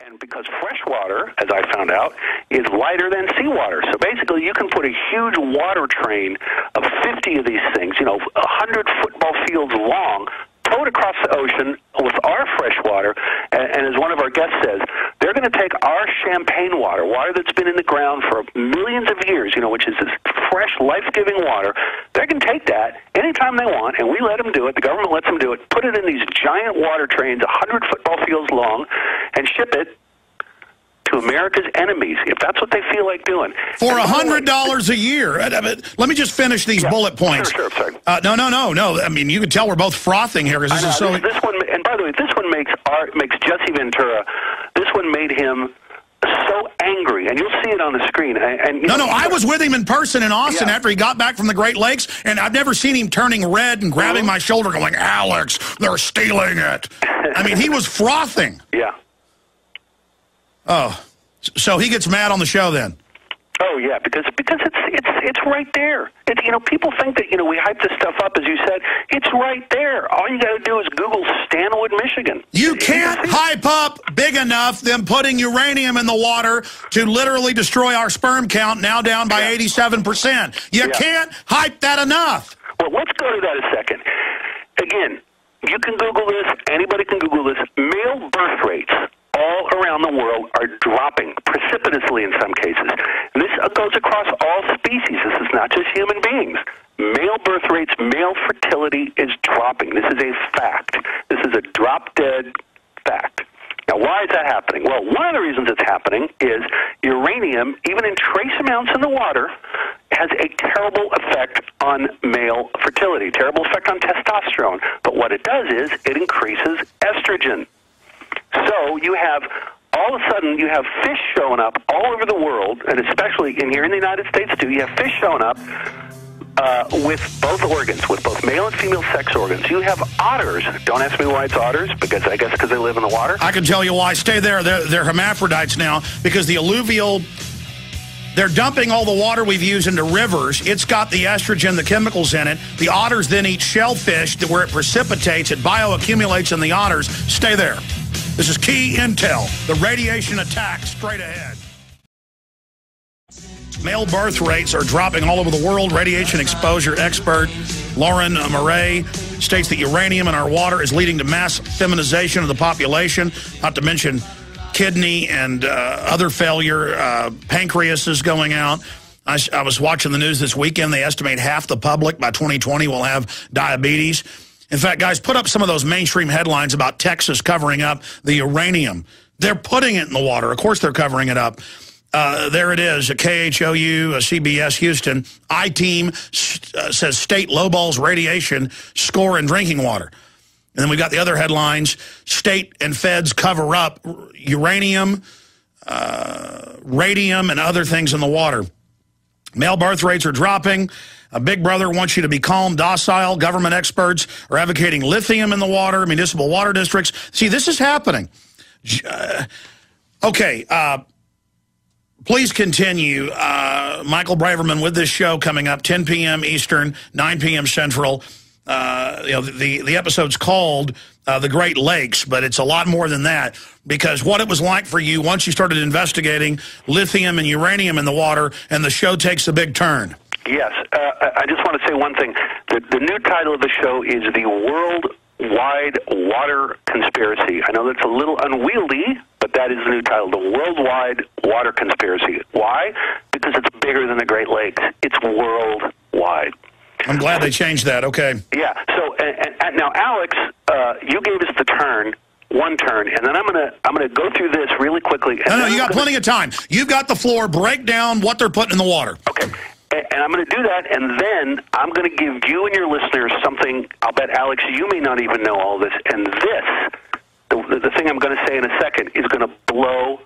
And because fresh water, as I found out, is lighter than seawater. So basically, you can put a huge water train of 50 of these things, 100 football fields long, towed across the ocean with our fresh water. And as one of our guests says, they're going to take our champagne water that's been in the ground for millions of years, which is this fresh, life-giving water. They're going to take that anytime they want, and we let them do it. The government lets them do it. Put it in these giant water trains, 100 football fields long, and ship it to America's enemies, if that's what they feel like doing. For $100 a year. Let me just finish these bullet points. Sure, sorry. No. I mean, you can tell we're both frothing here because this is so... This one, and by the way, this one makes Jesse Ventura, this one made him so angry, and you'll see it on the screen. I was with him in person in Austin after he got back from the Great Lakes, and I've never seen him turning red and grabbing my shoulder going, Alex, they're stealing it. I mean, he was frothing. Yeah. Oh, so he gets mad on the show then? Oh yeah, because it's right there. People think that we hype this stuff up, as you said. It's right there. All you got to do is Google Stanwood, Michigan. You can't hype up big enough them putting uranium in the water to literally destroy our sperm count, now down by 87%. You can't hype that enough. Well, let's go to that a second. Again, you can Google this. Anybody can Google this. Male birth rates all around the world are dropping precipitously in some cases. And this goes across all species. This is not just human beings. Male birth rates, male fertility is dropping. This is a fact. This is a drop-dead fact. Now, why is that happening? Well, one of the reasons it's happening is uranium, even in trace amounts in the water, has a terrible effect on male fertility, terrible effect on testosterone. But what it does is it increases estrogen. So you have, all of a sudden, you have fish showing up all over the world, and especially here in the United States, too. You have fish showing up with both organs, with both male and female sex organs. You have otters. Don't ask me why it's otters, because I guess because they live in the water. I can tell you why. Stay there. They're hermaphrodites now, because the alluvial... They're dumping all the water we've used into rivers. It's got the estrogen, the chemicals in it. The otters then eat shellfish where it precipitates. It bioaccumulates in the otters. Stay there. This is key intel. The radiation attack straight ahead. Male birth rates are dropping all over the world. Radiation exposure expert Lauren Murray states that uranium in our water is leading to mass feminization of the population, not to mention kidney and other failure. Pancreas is going out. I was watching the news this weekend. They estimate half the public by 2020 will have diabetes. In fact, guys, put up some of those mainstream headlines about Texas covering up the uranium. They're putting it in the water. Of course they're covering it up. There it is, a KHOU, a CBS Houston. I-Team says state lowballs radiation score in drinking water. And then we've got the other headlines. State and feds cover up uranium, radium, and other things in the water. Male birth rates are dropping. A Big Brother wants you to be calm, docile. Government experts are advocating lithium in the water, municipal water districts. See, this is happening. Please continue. Michael Braverman with this show coming up, 10 p.m. Eastern, 9 p.m. Central. The episode's called The Great Lakes, but it's a lot more than that, because what it was like for you once you started investigating lithium and uranium in the water, and the show takes a big turn. Yes. I just want to say one thing. The new title of the show is The Worldwide Water Conspiracy. I know that's a little unwieldy, but that is the new title, The Worldwide Water Conspiracy. Why? Because it's bigger than the Great Lakes. It's worldwide. I'm glad they changed that. Okay. Yeah. So and now, Alex, you gave us the turn, one turn, and then I'm gonna go through this really quickly. No, you got plenty of time. You've got the floor. Break down what they're putting in the water. Okay. And I'm going to do that, and then I'm going to give you and your listeners something. I'll bet, Alex, you may not even know all this. And this, the thing I'm going to say in a second, is going to blow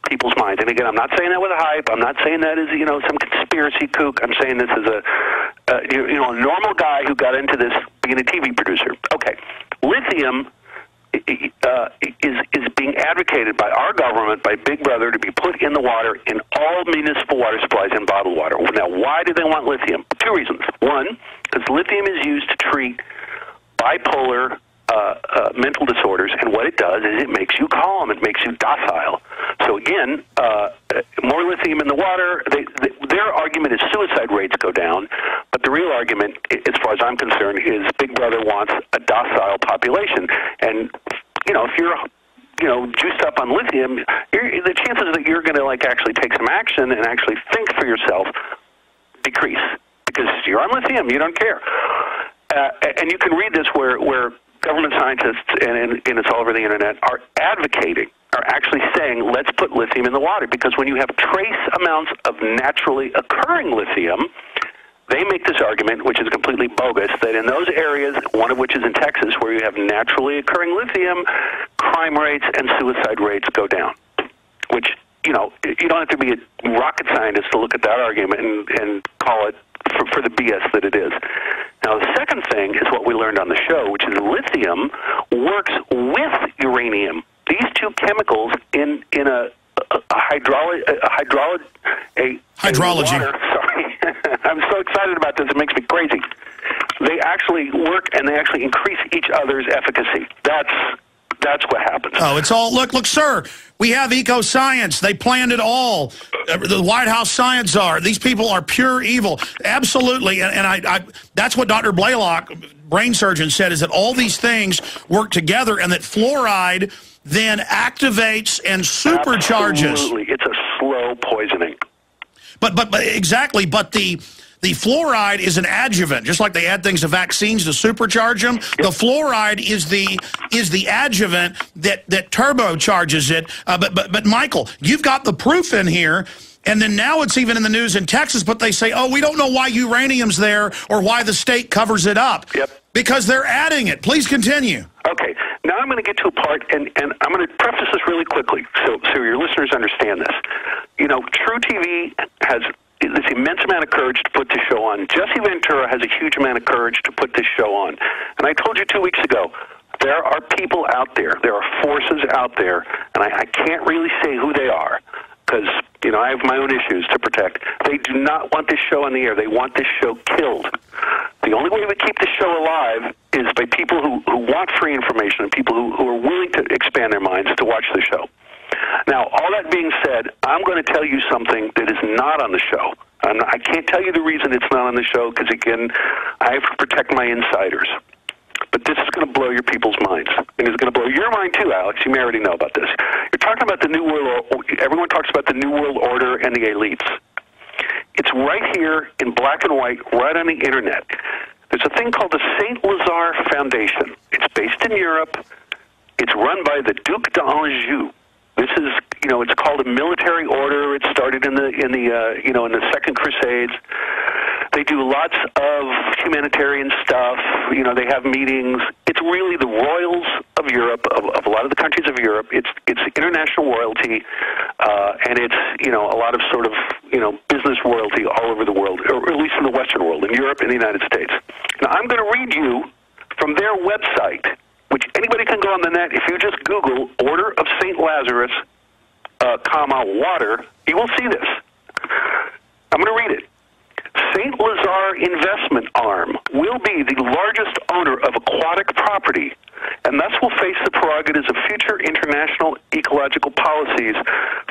people's minds. And again, I'm not saying that with a hype. I'm not saying that as some conspiracy kook. I'm saying this as a normal guy who got into this being a TV producer. Okay, lithium is being advocated by our government, by Big Brother, to be put in the water in all municipal water supplies and bottled water. Now, why do they want lithium? Two reasons. One, because lithium is used to treat bipolar mental disorders, and what it does is it makes you calm, it makes you docile. juiced up on lithium, the chances that you're going to actually take some action and actually think for yourself decrease, because you're on lithium, you don't care. And you can read this where government scientists, and it's all over the internet, are actually saying, let's put lithium in the water, because when you have trace amounts of naturally occurring lithium, they make this argument, which is completely bogus, that in those areas, one of which is in Texas, where you have naturally occurring lithium, crime rates and suicide rates go down. Which, you don't have to be a rocket scientist to look at that argument and call it for the BS that it is. Now, the second thing is what we learned on the show, which is lithium works with uranium. These two chemicals in a hydrology. Water, sorry. I'm so excited about this, it makes me crazy. They actually work, and they actually increase each other's efficacy. That's what happens. Oh, it's all, look, sir, we have eco-science. They planned it all. The White House science czar. These people are pure evil. Absolutely. And I that's what Dr. Blaylock, brain surgeon, said, is that all these things work together, and that fluoride then activates and supercharges. Absolutely. It's a slow poisoning. But exactly. But the fluoride is an adjuvant, just like they add things to vaccines to supercharge them. Yep. The fluoride is the adjuvant that turbocharges it. But Michael, you've got the proof in here. And then now it's even in the news in Texas, but they say, oh, we don't know why uranium's there or why the state covers it up. Yep. Because they're adding it. Please continue. Okay. Now I'm going to get to a part, and I'm going to preface this really quickly so your listeners understand this. True TV has this immense amount of courage to put this show on. Jesse Ventura has a huge amount of courage to put this show on. And I told you 2 weeks ago, there are people out there, there are forces out there, and I can't really say who they are, because, I have my own issues to protect. They do not want this show on the air. They want this show killed. The only way we keep this show alive is by people who want free information and people who are willing to expand their minds to watch the show. Now, all that being said, I'm going to tell you something that is not on the show. I can't tell you the reason it's not on the show because, again, I have to protect my insiders. But this is going to blow your people's minds. And it's going to blow your mind, too, Alex. You may already know about this. You're talking about the New World Order. Everyone talks about the New World Order and the elites. It's right here in black and white, right on the Internet. There's a thing called the St. Lazare Foundation. It's based in Europe. It's run by the Duc d'Anjou. This is, it's called a military order. It started in the Second Crusades. They do lots of humanitarian stuff. They have meetings. It's really the royals of Europe, of a lot of the countries of Europe. It's international royalty, and it's a lot of sort of business royalty all over the world, or at least in the Western world, in Europe and the United States. Now I'm going to read you from their website, which anybody can go on the net. If you just Google Order of St. Lazarus, water, you will see this. I'm going to read it. St. Lazare Investment Arm will be the largest owner of aquatic property and thus will face the prerogatives of future international ecological policies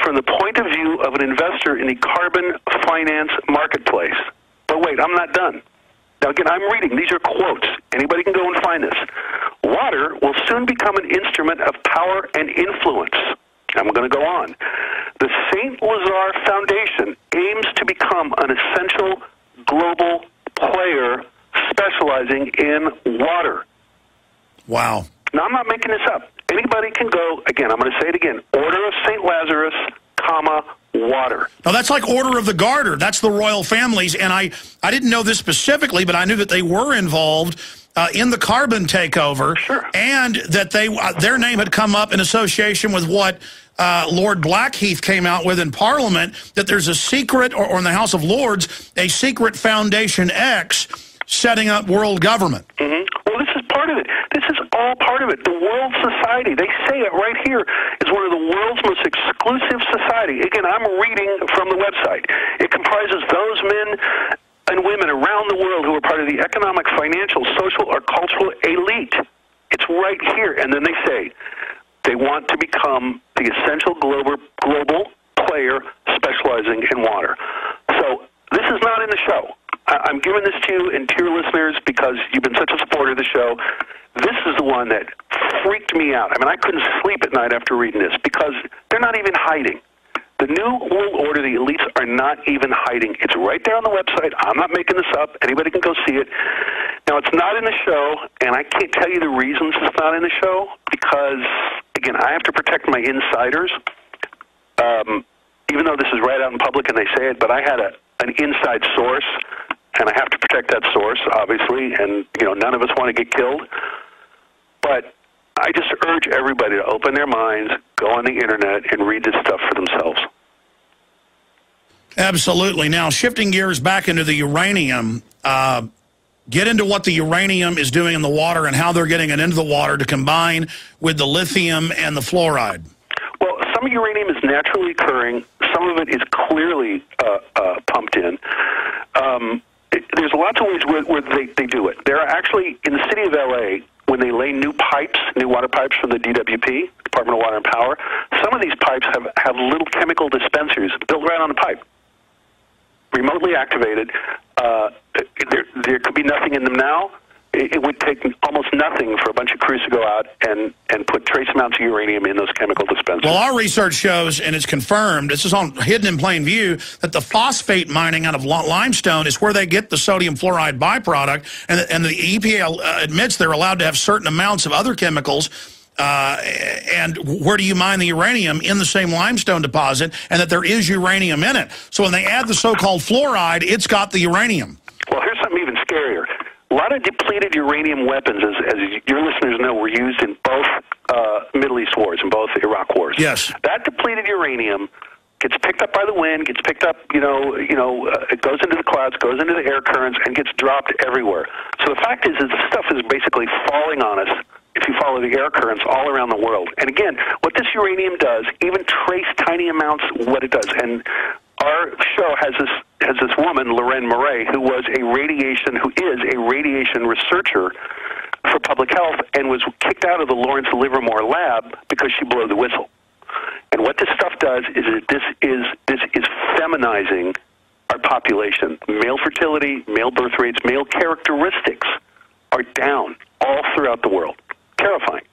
from the point of view of an investor in the carbon finance marketplace. But wait, I'm not done. Now, again, I'm reading. These are quotes. Anybody can go and find this. Water will soon become an instrument of power and influence. I'm going to go on. The St. Lazare Foundation aims to become an essential global player specializing in water. Wow. Now, I'm not making this up. Anybody can go, again, I'm going to say it again, Order of St. Lazarus, water. Now, that's like Order of the Garter. That's the royal families, and I didn't know this specifically, but I knew that they were involved in the carbon takeover, sure, and that their name had come up in association with what Lord Blackheath came out with in Parliament, that there's a secret, or in the House of Lords, a secret Foundation X setting up world government. Mm-hmm. Well, this is part of it. This is all part of it. The World Society, they say it right here, is one of the world's most exclusive society. Again, I'm reading from the website. It comprises those men and women around the world who are part of the economic, financial, social, or cultural elite. It's right here. And then they say they want to become the essential global player specializing in water. So this is not in the show. I'm giving this to you and to your listeners because you've been such a supporter of the show. This is the one that freaked me out. I mean, I couldn't sleep at night after reading this because they're not even hiding. The New World Order, the elites, are not even hiding. It's right there on the website. I'm not making this up. Anybody can go see it. Now, it's not in the show, and I can't tell you the reasons it's not in the show because, again, I have to protect my insiders, even though this is right out in public and they say it, but I had an inside source, and I have to protect that source, obviously, and, none of us want to get killed. But I just urge everybody to open their minds, go on the Internet, and read this stuff for themselves. Absolutely. Now, shifting gears back into the uranium, get into what the uranium is doing in the water and how they're getting it into the water to combine with the lithium and the fluoride. Well, some uranium is naturally occurring. Some of it is clearly pumped in. There's lots of ways where they do it. There are actually, in the city of L.A., when they lay new water pipes from the DWP, Department of Water and Power, some of these pipes have little chemical dispensers built right on the pipe, remotely activated. There could be nothing in them now. It would take almost nothing for a bunch of crews to go out and put trace amounts of uranium in those chemical dispensers. Well, our research shows, and it's confirmed, this is hidden in plain view, that the phosphate mining out of limestone is where they get the sodium fluoride byproduct, and the EPA admits they're allowed to have certain amounts of other chemicals. And where do you mine the uranium? In the same limestone deposit, and that there is uranium in it. So when they add the so-called fluoride, it's got the uranium. Well, here's something even scarier. A lot of depleted uranium weapons, as your listeners know, were used in both Middle East wars, in both Iraq wars. Yes. That depleted uranium gets picked up by the wind, gets picked up, it goes into the clouds, goes into the air currents, and gets dropped everywhere. So the fact is this stuff is basically falling on us if you follow the air currents all around the world. And again, what this uranium does, even trace tiny amounts, what it does. And our show has this woman, Lorraine Murray, who is a radiation researcher for public health and was kicked out of the Lawrence Livermore lab because she blew the whistle. And what this stuff does is this is feminizing our population. Male fertility, male birth rates, male characteristics are down all throughout the world. Terrifying.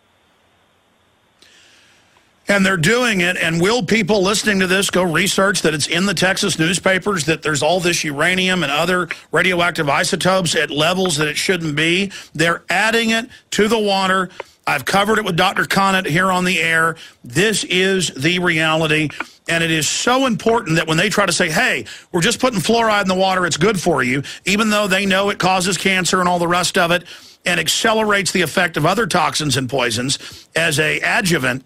And they're doing it, and will people listening to this go research that it's in the Texas newspapers, that there's all this uranium and other radioactive isotopes at levels that it shouldn't be? They're adding it to the water. I've covered it with Dr. Conant here on the air. This is the reality, and it is so important that when they try to say, hey, we're just putting fluoride in the water, it's good for you, even though they know it causes cancer and all the rest of it, and accelerates the effect of other toxins and poisons as a adjuvant.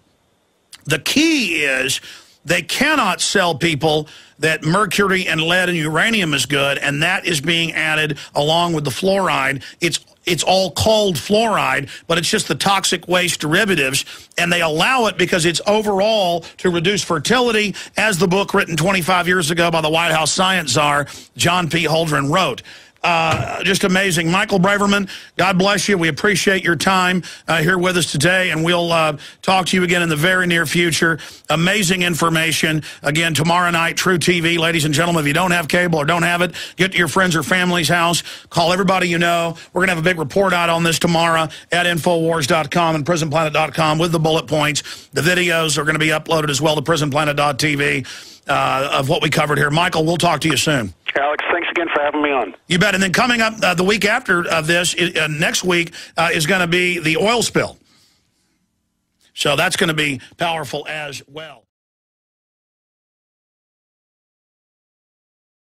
The key is they cannot sell people that mercury and lead and uranium is good, and that is being added along with the fluoride. It's all called fluoride, but it's just the toxic waste derivatives, and they allow it because it's overall to reduce fertility, as the book written 25 years ago by the White House science czar, John P. Holdren, wrote. Just amazing. Michael Braverman, God bless you. We appreciate your time here with us today, and we'll talk to you again in the very near future. Amazing information. Again, tomorrow night, True TV. Ladies and gentlemen, if you don't have cable or don't have it, get to your friends or family's house. Call everybody you know. We're going to have a big report out on this tomorrow at Infowars.com and PrisonPlanet.com with the bullet points. The videos are going to be uploaded as well to PrisonPlanet.tv of what we covered here. Michael, we'll talk to you soon. Alex, thanks again for having me on. You bet. And then coming up the week after this, next week, is going to be the oil spill. So that's going to be powerful as well.